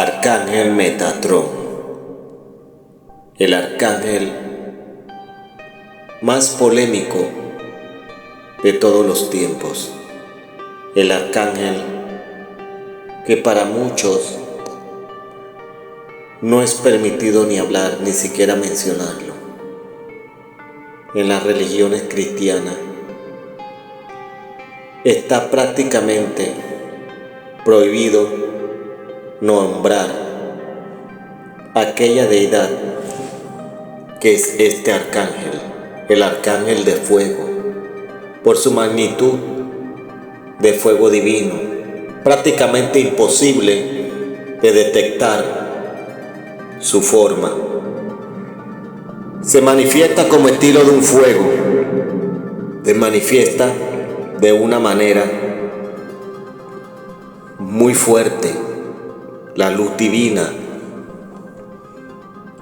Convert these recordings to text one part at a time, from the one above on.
Arcángel Metatrón, el arcángel más polémico de todos los tiempos, el arcángel que para muchos no es permitido ni hablar, ni siquiera mencionarlo. En las religiones cristianas está prácticamente prohibido nombrar aquella deidad que es este arcángel, el arcángel de fuego, por su magnitud de fuego divino, prácticamente imposible de detectar su forma. Se manifiesta como estilo de un fuego, se manifiesta de una manera muy fuerte, la luz divina,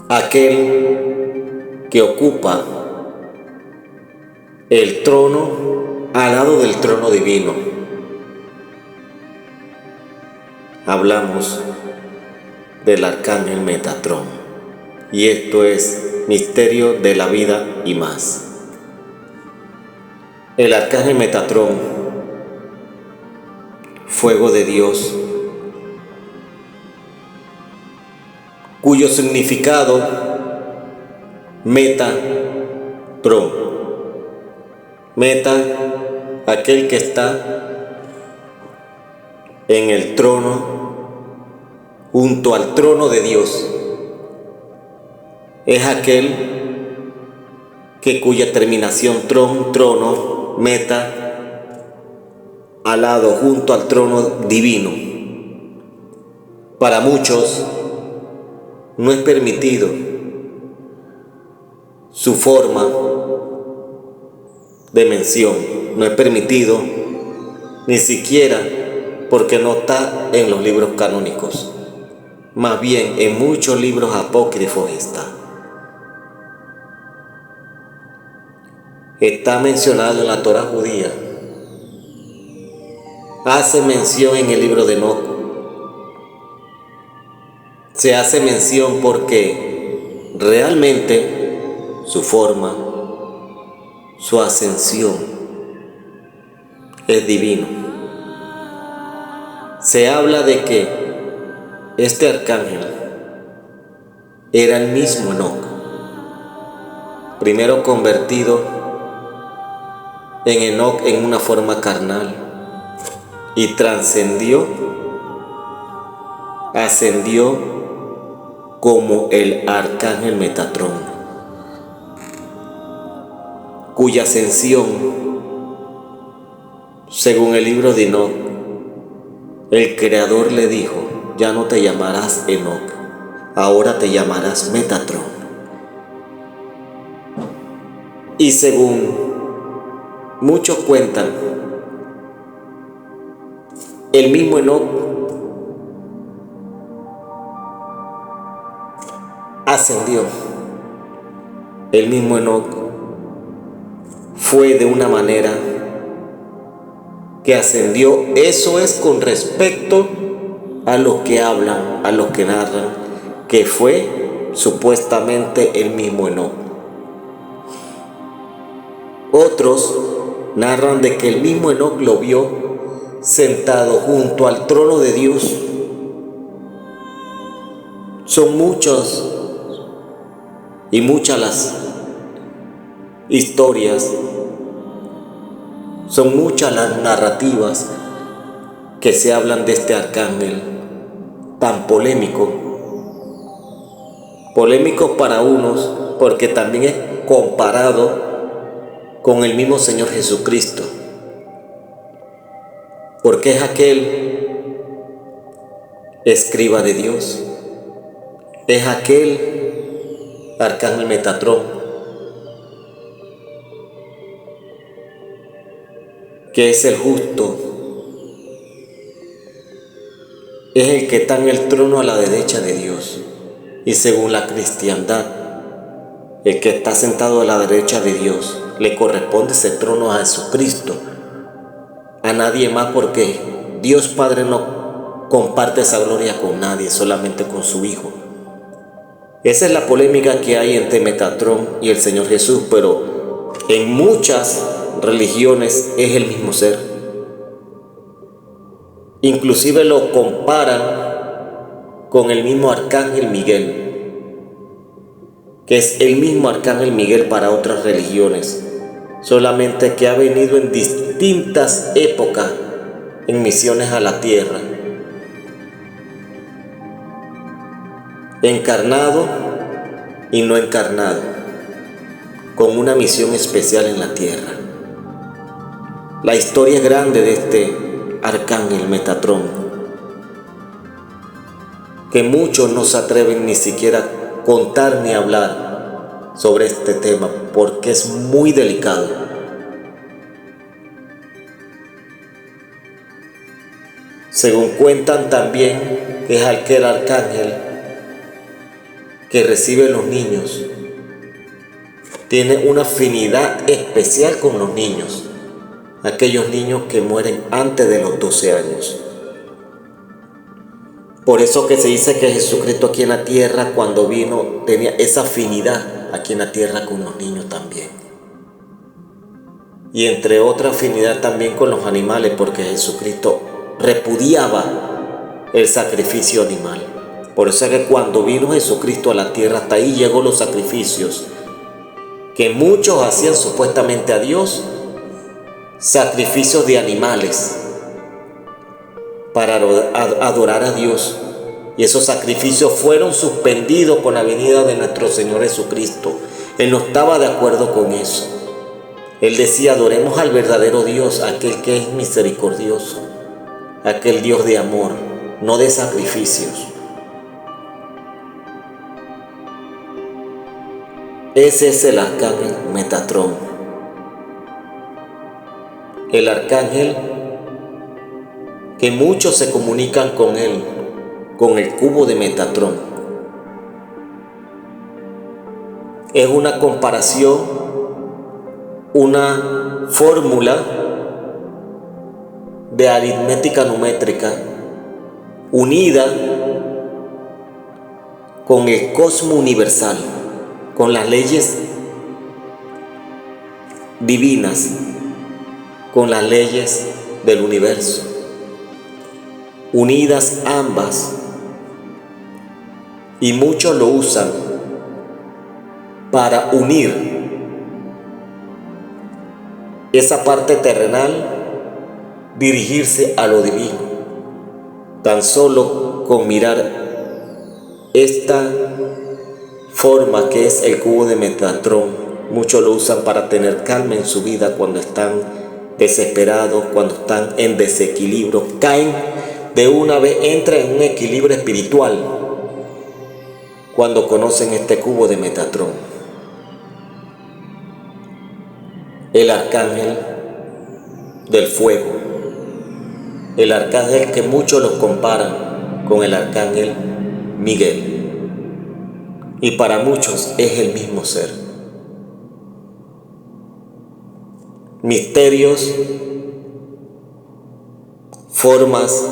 aquel que ocupa el trono al lado del trono divino. Hablamos del arcángel Metatrón, y esto es misterio de la vida y más. El arcángel Metatrón, fuego de Dios, cuyo significado Metatrón, Meta, aquel que está en el trono, junto al trono de Dios, es aquel que cuya terminación trono, meta, al lado, junto al trono divino. Para muchos no es permitido su forma de mención, no es permitido ni siquiera porque no está en los libros canónicos. Más bien en muchos libros apócrifos está mencionado en la Torá judía. Hace mención en el libro de Enoc. Se hace mención porque realmente su forma, su ascensión es divino. Se habla de que este arcángel era el mismo Enoc, primero convertido en Enoc en una forma carnal, y ascendió como el arcángel Metatrón, cuya ascensión, según el libro de Enoc, el Creador le dijo: ya no te llamarás Enoc, ahora te llamarás Metatrón. Y según muchos cuentan, el mismo Enoc ascendió. El mismo Enoc fue de una manera que ascendió. Eso es con respecto a los que hablan, a los que narran, que fue supuestamente el mismo Enoc. Otros narran de que el mismo Enoc lo vio sentado junto al trono de Dios. Son muchos y muchas las historias, son muchas las narrativas que se hablan de este arcángel tan polémico para unos, porque también es comparado con el mismo Señor Jesucristo, porque es aquel escriba de Dios, es aquel arcángel Metatrón que es el justo, es el que está en el trono a la derecha de Dios. Y según la cristiandad, el que está sentado a la derecha de Dios, le corresponde ese trono a Jesucristo, a nadie más, porque Dios Padre no comparte esa gloria con nadie, solamente con su Hijo. Esa es la polémica que hay entre Metatrón y el Señor Jesús, pero en muchas religiones es el mismo ser. Inclusive lo comparan con el mismo arcángel Miguel, que es el mismo arcángel Miguel para otras religiones, solamente que ha venido en distintas épocas en misiones a la tierra, encarnado y no encarnado, con una misión especial en la tierra. La historia es grande de este arcángel Metatrón, que muchos no se atreven ni siquiera a contar ni hablar sobre este tema, porque es muy delicado. Según cuentan también, es aquel arcángel que recibe los niños, tiene una afinidad especial con los niños, aquellos niños que mueren antes de los 12 años. Por eso que se dice que Jesucristo aquí en la tierra, cuando vino, tenía esa afinidad aquí en la tierra con los niños también. Y entre otra afinidad también con los animales, porque Jesucristo repudiaba el sacrificio animal. Por eso es que cuando vino Jesucristo a la tierra, hasta ahí llegó los sacrificios que muchos hacían supuestamente a Dios, sacrificios de animales para adorar a Dios. Y esos sacrificios fueron suspendidos con la venida de nuestro Señor Jesucristo. Él no estaba de acuerdo con eso. Él decía: adoremos al verdadero Dios, aquel que es misericordioso, aquel Dios de amor, no de sacrificios. Ese es el arcángel Metatrón. El arcángel que muchos se comunican con él, con el cubo de Metatrón. Es una comparación, una fórmula de aritmética numétrica unida con el cosmo universal, con las leyes divinas, con las leyes del universo, unidas ambas, y muchos lo usan para unir esa parte terrenal, dirigirse a lo divino. Tan solo con mirar esta forma que es el cubo de Metatrón, muchos lo usan para tener calma en su vida cuando están desesperados, cuando están en desequilibrio, caen de una vez, entran en un equilibrio espiritual cuando conocen este cubo de Metatrón. El arcángel del fuego, el arcángel que muchos los comparan con el arcángel Miguel, y para muchos es el mismo ser. Misterios, formas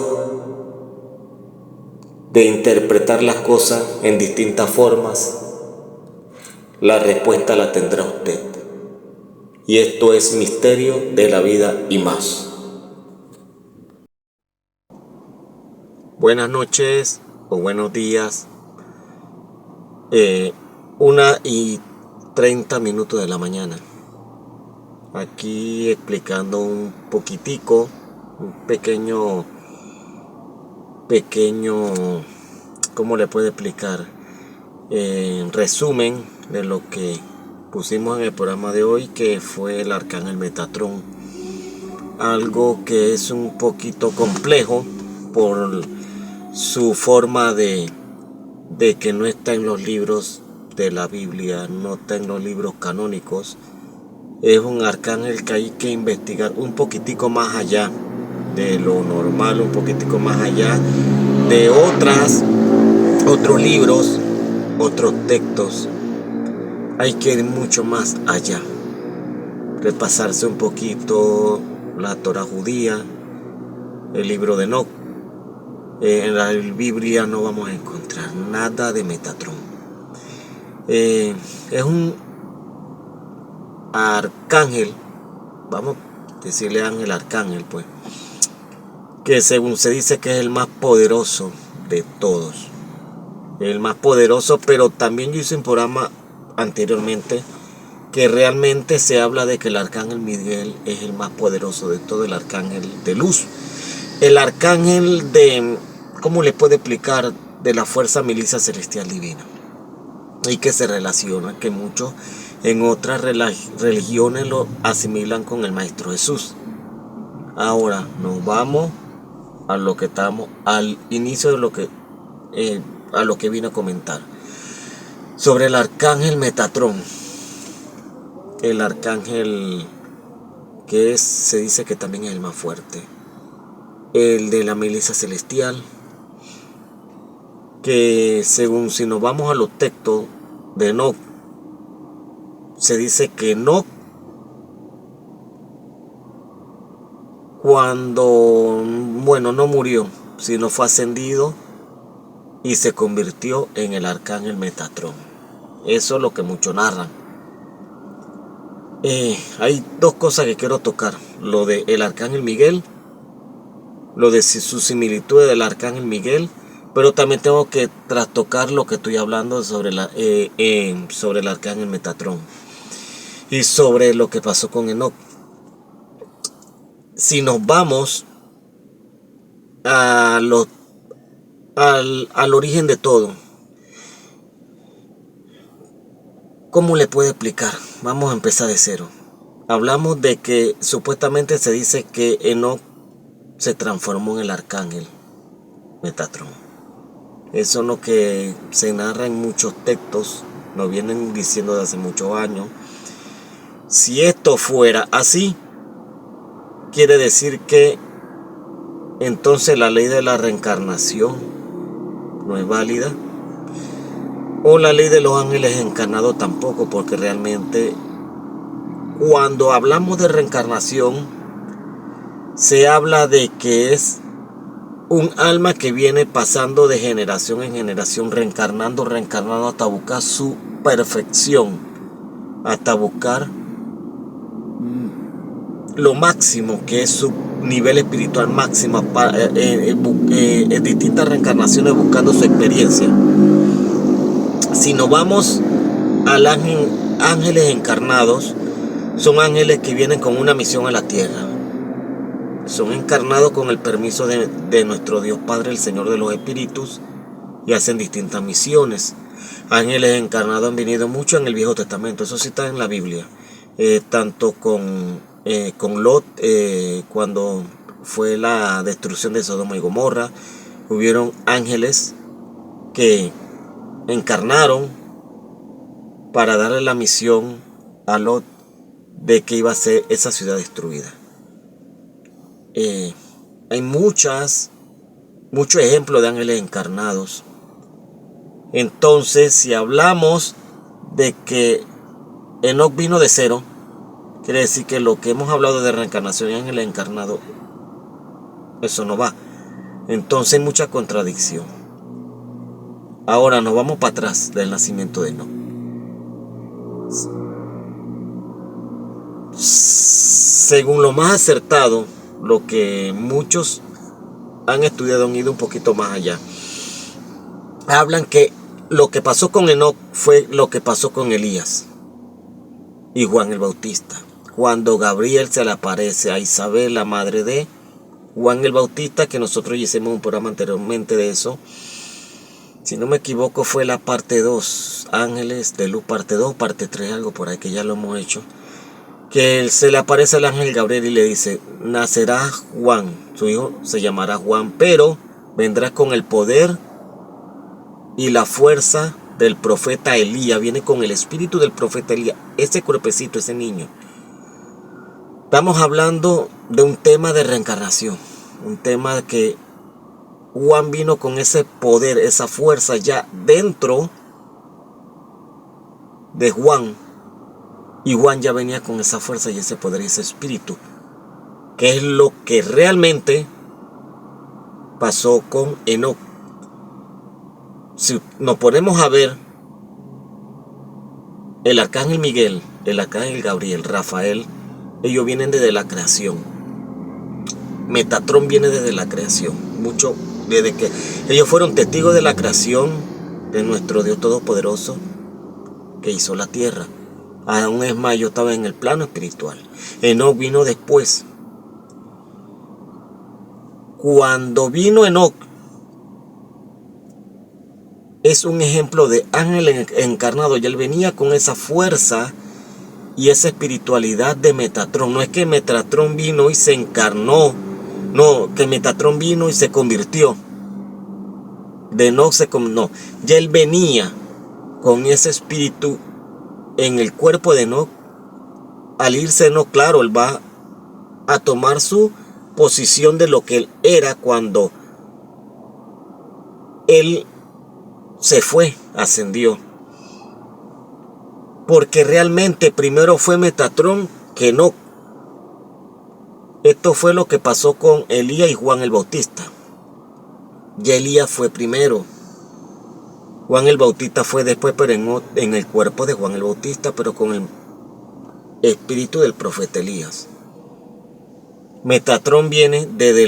de interpretar las cosas en distintas formas, la respuesta la tendrá usted. Y esto es Misterio de la Vida y más. Buenas noches o buenos días. 1:30 de la mañana. Aquí explicando un poquitico, un pequeño, ¿cómo le puedo explicar? Resumen de lo que pusimos en el programa de hoy, que fue el arcángel Metatrón. Algo que es un poquito complejo por su forma de que no está en los libros de la Biblia, no está en los libros canónicos. Es un arcángel que hay que investigar un poquitico más allá de lo normal, un poquitico más allá de otros libros, otros textos. Hay que ir mucho más allá, repasarse un poquito la Torá judía, el libro de Enoc, En la Biblia no vamos a encontrar nada de Metatrón. Es un arcángel, vamos a decirle ángel arcángel, pues, que según se dice que es el más poderoso de todos. El más poderoso, pero también yo hice un programa anteriormente que realmente se habla de que el arcángel Miguel es el más poderoso de todo, el arcángel de luz. El arcángel de, ¿cómo le puedo explicar? De la fuerza milicia celestial divina. Y que se relaciona, que muchos en otras religiones lo asimilan con el Maestro Jesús. Ahora nos vamos a lo que estamos, al inicio de lo que, a lo que vine a comentar. Sobre el arcángel Metatrón. El arcángel que se dice que también es el más fuerte. El de la milicia celestial. Que según si nos vamos a los textos de Enoc, se dice que Enoc, cuando, bueno, no murió, sino fue ascendido y se convirtió en el arcángel Metatrón. Eso es lo que muchos narran. Hay dos cosas que quiero tocar: lo de el arcángel Miguel, lo de su similitud del arcángel Miguel, pero también tengo que trastocar lo que estoy hablando sobre sobre el arcángel Metatrón y sobre lo que pasó con Enoc. Si nos vamos al origen de todo, ¿cómo le puedo explicar? Vamos a empezar de cero. Hablamos de que supuestamente se dice que Enoc se transformó en el arcángel Metatrón. Eso es lo que se narra en muchos textos, nos vienen diciendo desde hace muchos años. Si esto fuera así, quiere decir que entonces la ley de la reencarnación no es válida, o la ley de los ángeles encarnados tampoco, porque realmente cuando hablamos de reencarnación se habla de que es un alma que viene pasando de generación en generación, reencarnando hasta buscar su perfección, hasta buscar lo máximo, que es su nivel espiritual máximo, en distintas reencarnaciones buscando su experiencia. Si nos vamos al ángeles encarnados, son ángeles que vienen con una misión a la tierra. Son encarnados con el permiso de nuestro Dios Padre, el Señor de los Espíritus, y hacen distintas misiones. Ángeles encarnados han venido mucho en el Viejo Testamento, eso sí está en la Biblia. Tanto con Lot, cuando fue la destrucción de Sodoma y Gomorra, hubieron ángeles que encarnaron para darle la misión a Lot de que iba a ser esa ciudad destruida. Hay muchos ejemplos de ángeles encarnados. Entonces, si hablamos de que Enoc vino de cero, quiere decir que lo que hemos hablado de reencarnación y ángeles encarnados, eso no va. Entonces hay mucha contradicción. Ahora nos vamos para atrás del nacimiento de Enoc. Según lo más acertado, lo que muchos han estudiado, han ido un poquito más allá. Hablan que lo que pasó con Enoc fue lo que pasó con Elías y Juan el Bautista. Cuando Gabriel se le aparece a Isabel, la madre de Juan el Bautista, que nosotros ya hicimos un programa anteriormente de eso. Si no me equivoco fue la parte 2, Ángeles de Luz, parte 2, parte 3, algo por ahí que ya lo hemos hecho. Que se le aparece al ángel Gabriel y le dice: nacerá Juan, su hijo se llamará Juan, pero vendrá con el poder y la fuerza del profeta Elías, viene con el espíritu del profeta Elías, ese cuerpecito, ese niño. Estamos hablando de un tema de reencarnación, un tema de que Juan vino con ese poder, esa fuerza ya dentro de Juan. Y Juan ya venía con esa fuerza y ese poder y ese espíritu, que es lo que realmente pasó con Enoc. Si nos ponemos a ver, el arcángel Miguel, el arcángel Gabriel, Rafael, ellos vienen desde la creación. Metatrón viene desde la creación. Mucho desde que ellos fueron testigos de la creación de nuestro Dios Todopoderoso que hizo la tierra. Aún es más, yo estaba en el plano espiritual. Enoc vino después. Cuando vino Enoc, es un ejemplo de ángel encarnado, y él venía con esa fuerza y esa espiritualidad de Metatrón. No es que Metatrón vino y se encarnó, no, que Metatrón vino y se convirtió. De Enoc no, ya él venía con ese espíritu en el cuerpo de Enoc. Al irse Enoc, claro, él va a tomar su posición de lo que él era cuando él se fue, ascendió. Porque realmente primero fue Metatrón que Enoc. Esto fue lo que pasó con Elías y Juan el Bautista. Ya Elías fue primero. Juan el Bautista fue después, pero en el cuerpo de Juan el Bautista, pero con el espíritu del profeta Elías. Metatrón viene desde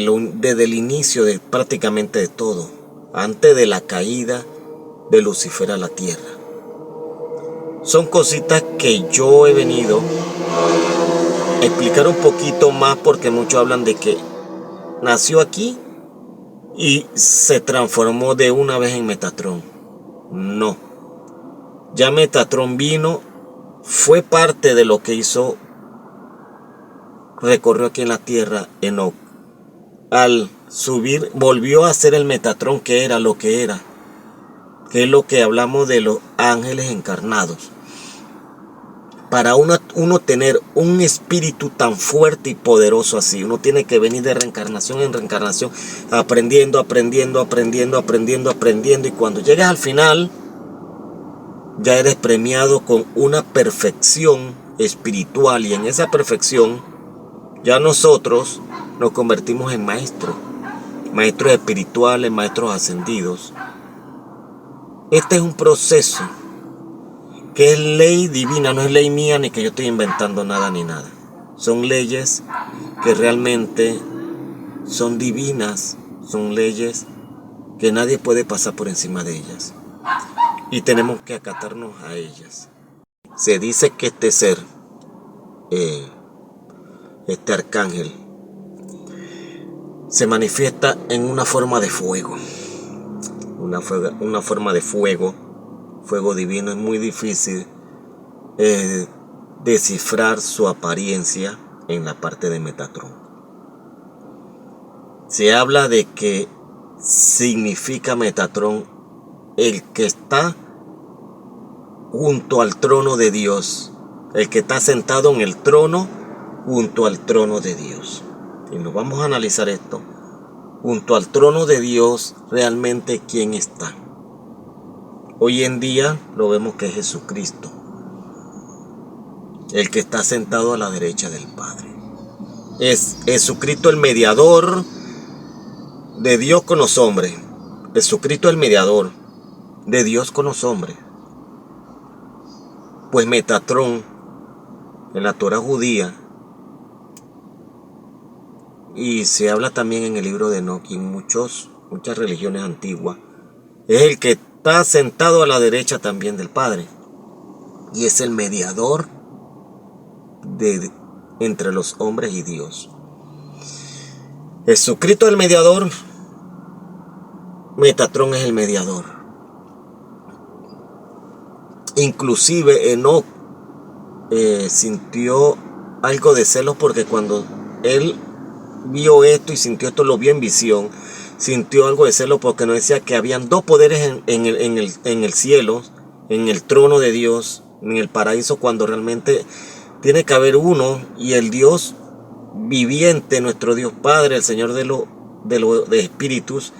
el inicio de prácticamente de todo, antes de la caída de Lucifer a la tierra. Son cositas que yo he venido a explicar un poquito más, porque muchos hablan de que nació aquí y se transformó de una vez en Metatrón. No. Ya Metatrón vino, fue parte de lo que hizo, recorrió aquí en la tierra Enoc. Al subir, volvió a ser el Metatrón que era lo que era. Que es lo que hablamos de los ángeles encarnados. Para uno tener un espíritu tan fuerte y poderoso así, uno tiene que venir de reencarnación en reencarnación, aprendiendo, y cuando llegas al final, ya eres premiado con una perfección espiritual, y en esa perfección, ya nosotros nos convertimos en maestros espirituales, maestros ascendidos. Este es un proceso que es ley divina, no es ley mía, ni que yo estoy inventando nada ni nada. Son leyes que realmente son divinas, son leyes que nadie puede pasar por encima de ellas. Y tenemos que acatarnos a ellas. Se dice que este ser, este arcángel, se manifiesta en una forma de fuego. Una forma de fuego divino. Es muy difícil descifrar su apariencia en la parte de Metatrón. Se habla de que significa Metatrón el que está junto al trono de Dios, el que está sentado en el trono junto al trono de Dios. Y nos vamos a analizar esto. Junto al trono de Dios, realmente ¿quién está? Hoy en día lo vemos que es Jesucristo, el que está sentado a la derecha del Padre. Es Jesucristo el mediador de Dios con los hombres. Jesucristo el mediador de Dios con los hombres. Pues Metatrón, en la Torá judía, y se habla también en el libro de Enoc y en muchas religiones antiguas, es el que está sentado a la derecha también del Padre, y es el mediador entre los hombres y Dios. Jesucristo es el mediador, Metatrón es el mediador. Inclusive Enoc sintió algo de celos, porque cuando él vio esto y sintió esto, lo vio en visión, sintió algo de celo, porque nos decía que habían dos poderes en el cielo, en el trono de Dios, en el paraíso, cuando realmente tiene que haber uno, y el Dios viviente, nuestro Dios Padre, el Señor de espíritus,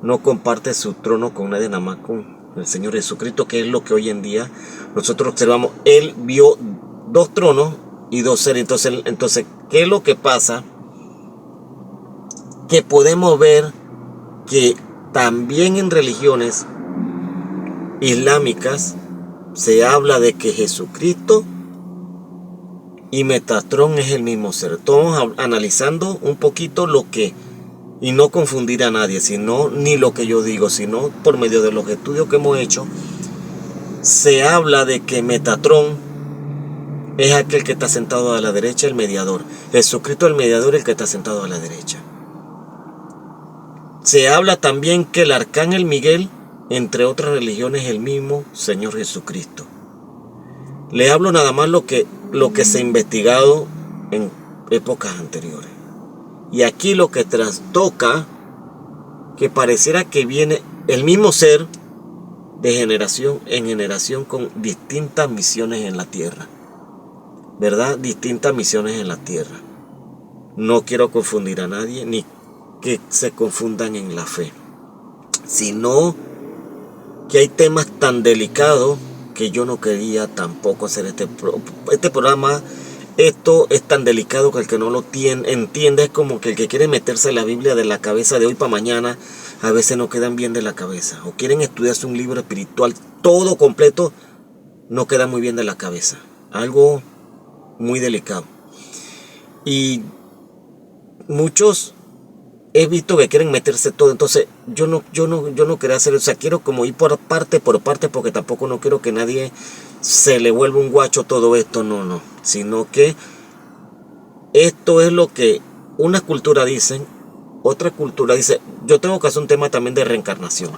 no comparte su trono con nadie, nada más con el Señor Jesucristo, que es lo que hoy en día nosotros observamos. Él vio dos tronos y dos seres. Entonces, ¿qué es lo que pasa? Que podemos ver que también en religiones islámicas se habla de que Jesucristo y Metatrón es el mismo ser. Estamos analizando un poquito lo que, y no confundir a nadie, sino ni lo que yo digo, sino por medio de los estudios que hemos hecho, se habla de que Metatrón es aquel que está sentado a la derecha, el mediador. Jesucristo el mediador, el que está sentado a la derecha. Se habla también que el arcángel Miguel, entre otras religiones, es el mismo Señor Jesucristo. Le hablo nada más lo que se ha investigado en épocas anteriores. Y aquí lo que trastoca, que pareciera que viene el mismo ser de generación en generación con distintas misiones en la tierra. ¿Verdad? Distintas misiones en la tierra. No quiero confundir a nadie, ni que se confundan en la fe, sino que hay temas tan delicados que yo no quería tampoco hacer este programa. Esto es tan delicado que el que no lo entiende es como que el que quiere meterse la Biblia de la cabeza de hoy para mañana, a veces no quedan bien de la cabeza, o quieren estudiarse un libro espiritual todo completo, no queda muy bien de la cabeza. Algo muy delicado. Y muchos he visto que quieren meterse todo, entonces yo no quería hacer eso. O sea, quiero como ir por parte, porque tampoco no quiero que nadie se le vuelva un guacho todo esto, no, sino que esto es lo que una cultura dice, otra cultura dice. Yo tengo que hacer un tema también de reencarnación,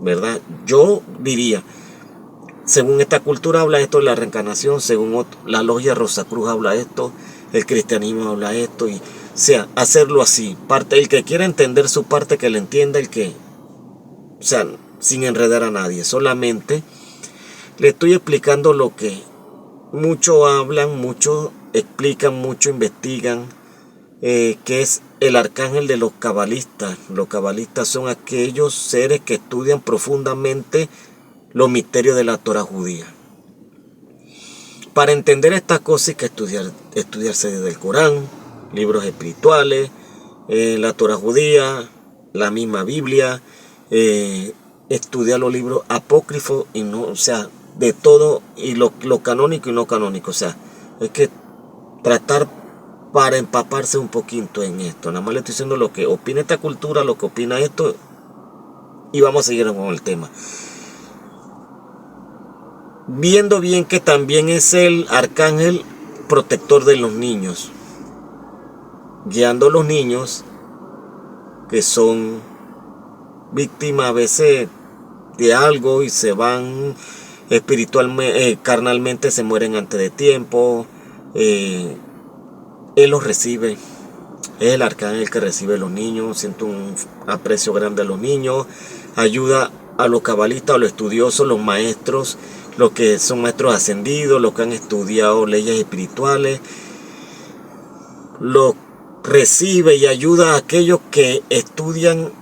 ¿verdad? Yo diría, según esta cultura habla esto de la reencarnación, según la logia Rosacruz habla esto, el cristianismo habla esto, y o sea, hacerlo así, el que quiera entender su parte, que le entienda, o sea, sin enredar a nadie. Solamente le estoy explicando lo que muchos hablan, muchos explican, muchos investigan, que es el arcángel de los cabalistas. Los cabalistas son aquellos seres que estudian profundamente los misterios de la Torah judía. Para entender estas cosas hay que estudiarse desde el Corán, libros espirituales, la Torah judía, la misma Biblia, estudiar los libros apócrifos y no, o sea, de todo, y lo canónico y no canónico. O sea, hay que tratar para empaparse un poquito en esto. Nada más le estoy diciendo lo que opina esta cultura, lo que opina esto, y vamos a seguir con el tema. Viendo bien que también es el arcángel protector de los niños, guiando a los niños que son víctimas a veces de algo y se van espiritualmente, carnalmente se mueren antes de tiempo. Él los recibe, es el arcángel que recibe a los niños, siente un aprecio grande a los niños, ayuda a los cabalistas, a los estudiosos, los maestros, los que son maestros ascendidos, los que han estudiado leyes espirituales, los recibe y ayuda a aquellos que estudian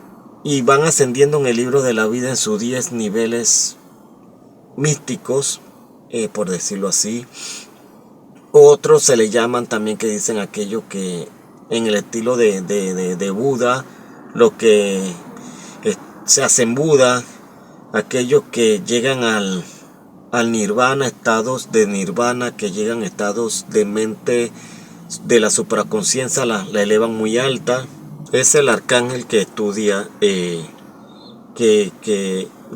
y van ascendiendo en el libro de la vida en sus 10 niveles místicos, por decirlo así. Otros se le llaman también, que dicen aquellos que en el estilo de Buda, lo que se hacen Buda, aquellos que llegan al nirvana, estados de nirvana, que llegan a estados de mente de la supraconciencia, la elevan muy alta. Es el arcángel que estudia, que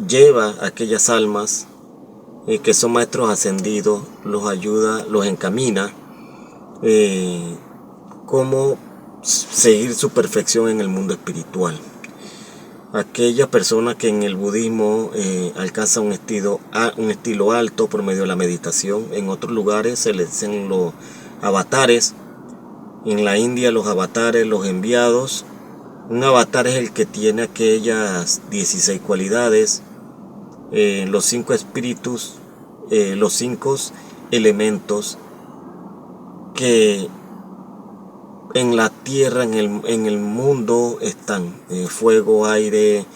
lleva a aquellas almas que son maestros ascendidos, los ayuda, los encamina, cómo seguir su perfección en el mundo espiritual. Aquella persona que en el budismo alcanza un estilo alto por medio de la meditación. En otros lugares se les dicen los avatares. En la India los avatares, los enviados. Un avatar es el que tiene aquellas 16 cualidades, los 5 espíritus, los 5 elementos que en la tierra, en el mundo están. Fuego, aire,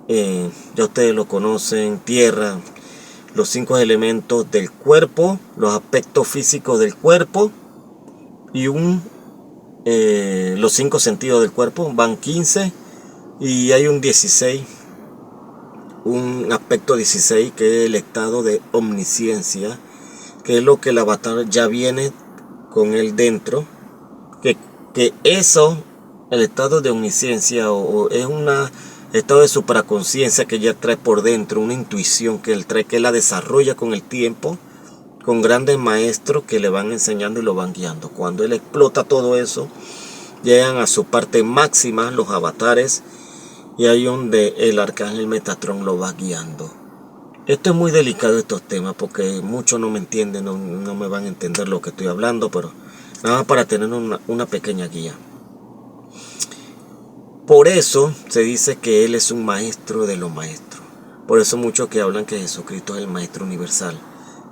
ya ustedes lo conocen, tierra, los 5 elementos del cuerpo, los aspectos físicos del cuerpo y los 5 sentidos del cuerpo, van 15, Y hay un 16, un aspecto 16 que es el estado de omnisciencia, que es lo que el avatar ya viene con él dentro, que eso, el estado de omnisciencia o es un estado de supraconciencia que ya trae por dentro, una intuición que él trae, que él la desarrolla con el tiempo, con grandes maestros que le van enseñando y lo van guiando. Cuando él explota todo eso, llegan a su parte máxima los avatares, y ahí donde el arcángel Metatrón lo va guiando. Esto es muy delicado, estos temas, porque muchos no me entienden, no me van a entender lo que estoy hablando, pero nada más para tener una pequeña guía. Por eso se dice que Él es un maestro de los maestros. Por eso muchos que hablan que Jesucristo es el maestro universal.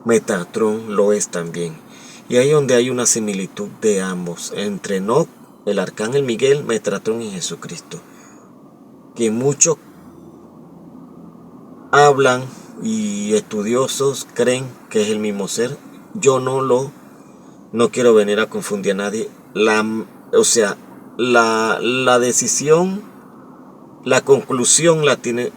Metatrón lo es también. Y ahí donde hay una similitud de ambos, entre Enoc, el arcángel Miguel, Metatrón y Jesucristo. Que muchos hablan y estudiosos creen que es el mismo ser. Yo no quiero venir a confundir a nadie. La decisión, la conclusión la tiene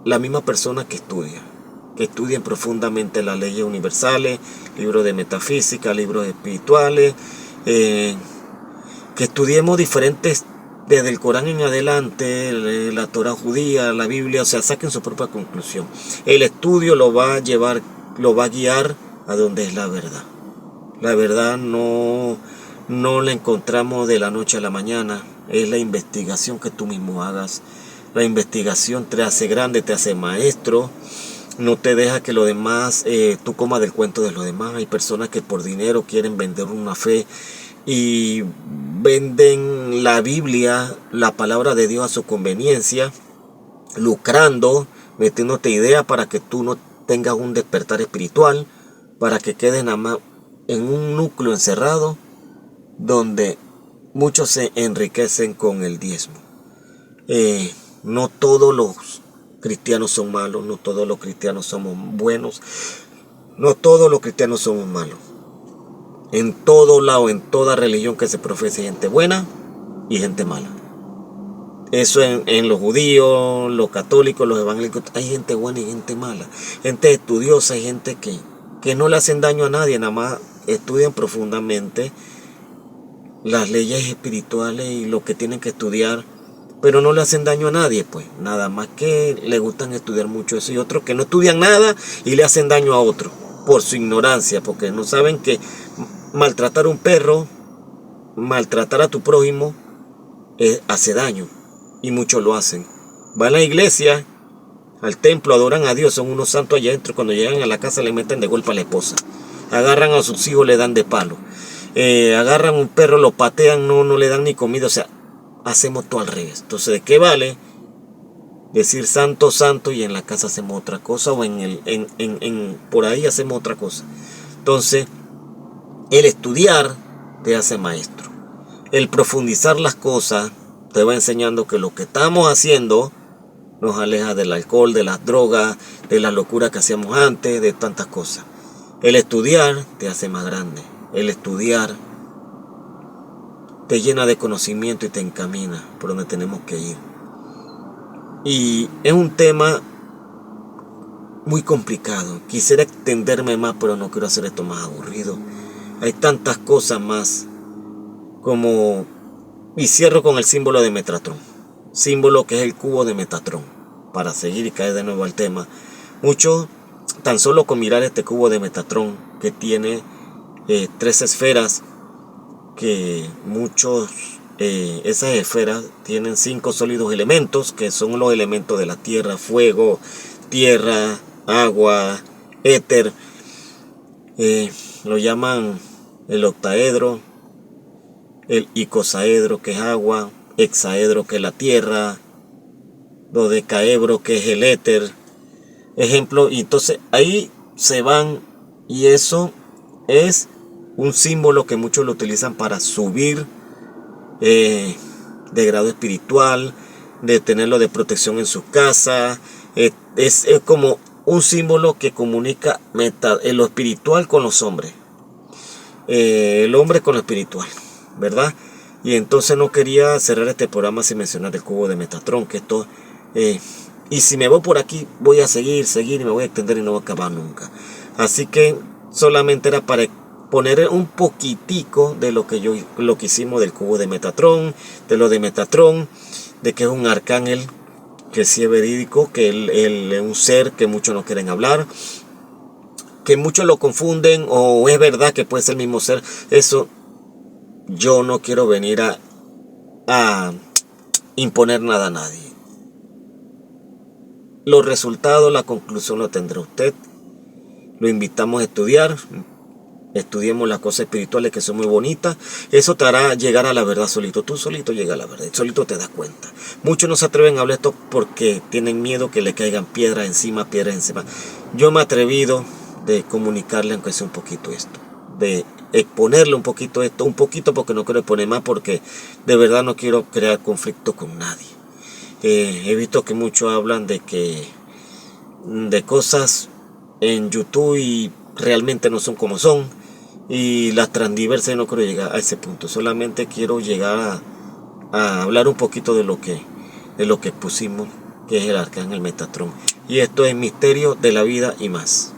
la misma persona que estudien profundamente las leyes universales, libros de metafísica, libros espirituales, que estudiemos diferentes, desde el Corán en adelante, la Torah judía, la Biblia, o sea, saquen su propia conclusión. El estudio lo va a guiar a donde es la verdad. La verdad no la encontramos de la noche a la mañana, es la investigación que tú mismo hagas. La investigación te hace grande, te hace maestro, no te deja que lo demás, tú comas del cuento de los demás. Hay personas que por dinero quieren vender una fe y venden la Biblia, la palabra de Dios a su conveniencia, lucrando, metiéndote ideas para que tú no tengas un despertar espiritual, para que quedes nada más en un núcleo encerrado donde muchos se enriquecen con el diezmo. No todos los cristianos son malos, no todos los cristianos somos buenos, no todos los cristianos somos malos. En todo lado, en toda religión que se profese, gente buena y gente mala. Eso en los judíos, los católicos, los evangélicos, hay gente buena y gente mala. Gente estudiosa, hay gente que no le hacen daño a nadie, nada más estudian profundamente las leyes espirituales y lo que tienen que estudiar, pero no le hacen daño a nadie, pues. Nada más que le gustan estudiar mucho eso, y otros que no estudian nada y le hacen daño a otro por su ignorancia, porque no saben que maltratar a un perro, maltratar a tu prójimo, hace daño, y muchos lo hacen. Van a la iglesia, al templo, adoran a Dios, son unos santos allá adentro. Cuando llegan a la casa le meten de golpe a la esposa, agarran a sus hijos, le dan de palo, agarran un perro, lo patean, no le dan ni comida. O sea, hacemos todo al revés. Entonces, ¿de qué vale decir santo, santo, y en la casa hacemos otra cosa, o por ahí hacemos otra cosa? Entonces, el estudiar te hace maestro. El profundizar las cosas te va enseñando que lo que estamos haciendo nos aleja del alcohol, de las drogas, de la locura que hacíamos antes, de tantas cosas. El estudiar te hace más grande. El estudiar te llena de conocimiento y te encamina por donde tenemos que ir. Y es un tema muy complicado. Quisiera extenderme más, pero no quiero hacer esto más aburrido. Hay tantas cosas más como... Y cierro con el símbolo de Metatrón. Símbolo que es el cubo de Metatrón. Para seguir y caer de nuevo al tema. Muchos, tan solo con mirar este cubo de Metatrón, que tiene 3 esferas, que muchos, esas esferas tienen 5 sólidos elementos, que son los elementos de la tierra: fuego, tierra, agua, éter. Lo llaman el octaedro, el icosaedro, que es agua, hexaedro, que es la tierra, dodecaedro, que es el éter. Ejemplo, y entonces ahí se van, y eso es un símbolo que muchos lo utilizan para subir de grado espiritual, de tenerlo de protección en su casa. Es como un símbolo que comunica lo espiritual con los hombres, el hombre con lo espiritual, ¿verdad? Y entonces no quería cerrar este programa sin mencionar el cubo de Metatron, que esto... y si me voy por aquí, voy a seguir y me voy a extender y no voy a acabar nunca. Así que solamente era para poner un poquitico de lo que hicimos del cubo de Metatron, de lo de Metatron, de que es un arcángel que sí es verídico, que él es un ser que muchos no quieren hablar, que muchos lo confunden, o es verdad que puede ser el mismo ser. Eso yo no quiero venir a imponer nada a nadie. Los resultados, la conclusión lo tendrá usted. Lo invitamos a estudiar. Estudiemos las cosas espirituales que son muy bonitas. Eso te hará llegar a la verdad solito. Tú solito llegas a la verdad. Solito te das cuenta. Muchos no se atreven a hablar esto porque tienen miedo que le caigan piedras encima. Yo me he atrevido de comunicarle aunque sea un poquito esto. De exponerle un poquito esto. Un poquito porque no quiero exponer más, porque de verdad no quiero crear conflicto con nadie. He visto que muchos hablan de cosas en YouTube y realmente no son como son, y las transdiversas. No quiero llegar a ese punto. Solamente quiero llegar a hablar un poquito de lo que pusimos, que es el arcángel Metatron. Y esto es Misterio de la Vida y más.